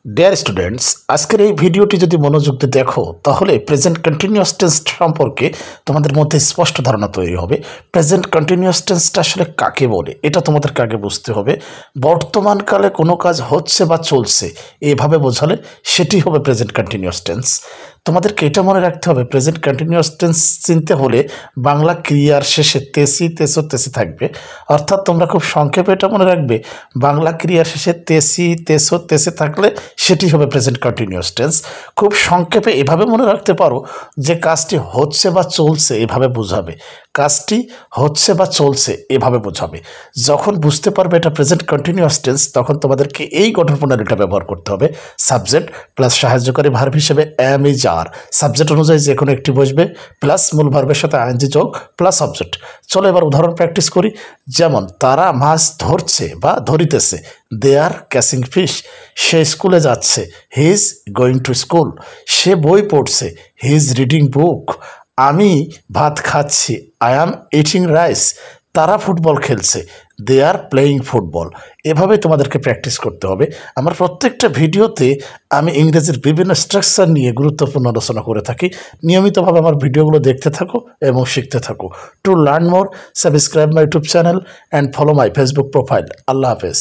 Dear students, আজকের এই ভিডিওটি যদি মনোযোগ দিয়ে দেখো তাহলে প্রেজেন্ট কন্টিনিউয়াস টেন্স সম্পর্কে তোমাদের মধ্যে স্পষ্ট ধারণা তৈরি হবে। প্রেজেন্ট কন্টিনিউয়াস টেন্সটা আসলে কাকে বলে এটা তোমাদেরকে আগে বুঝতে হবে। বর্তমানকালে কোনো কাজ হচ্ছে বা চলছে এভাবে বোঝালে সেটি হবে প্রেজেন্ট কন্টিনিউয়াস টেন্স। তোমাদেরকে এটা মনে রাখতে হবে, প্রেজেন্ট কন্টিনিউয়াস টেন্স চিনতে হলে বাংলা ক্রিয়ার শেষে তেসি তেসো তেসি থাকবে। অর্থাৎ তোমরা খুব সংক্ষেপে এটা মনে রাখবে, বাংলা ক্রিয়ার শেষে তেসি তেসো তেসে থাকলে সেটি হবে প্রেজেন্ট কন্টিনিউয়াস টেন্স। খুব সংক্ষেপে এভাবে মনে রাখতে পারো যে কাজটি হচ্ছে বা চলছে এভাবে বোঝাবে, কাজটি হচ্ছে বা চলছে এভাবে বোঝাবে। যখন বুঝতে পারবে এটা প্রেজেন্ট কন্টিনিউয়াস টেন্স তখন তোমাদেরকে এই গঠন প্রণালীটা ব্যবহার করতে হবে। সাবজেক্ট প্লাস সাহায্যকারী ভার্ব হিসেবে এম ইজ আর, সাবজেক্ট অনুযায়ী যে কোনো একটি বসবে, প্লাস মূল ভার্বের সাথে আইএনজি যোগ প্লাস অবজেক্ট। চলো এবার উদাহরণ প্র্যাকটিস করি। যেমন তারা মাছ ধরছে বা ধরিতেছে, দে আর ক্যাচিং ফিশ। সে স্কুলে যাচ্ছে, he is going to school. সে বই পড়ছে, হি ইজ রিডিং বুক। আমি ভাত খাচ্ছি, আই অ্যাম ইটিং রাইস। তারা ফুটবল খেলছে, দে আর প্লেয়িং ফুটবল। এভাবে তোমাদেরকে প্র্যাকটিস করতে হবে। আমার প্রত্যেকটা ভিডিওতে আমি ইংরেজির বিভিন্ন স্ট্রাকচার নিয়ে গুরুত্বপূর্ণ আলোচনা করে থাকি। নিয়মিতভাবে আমার ভিডিওগুলো দেখতে থাকো এবং শিখতে থাকো। To learn more, subscribe my YouTube channel and follow my Facebook profile. আল্লাহ হাফেজ।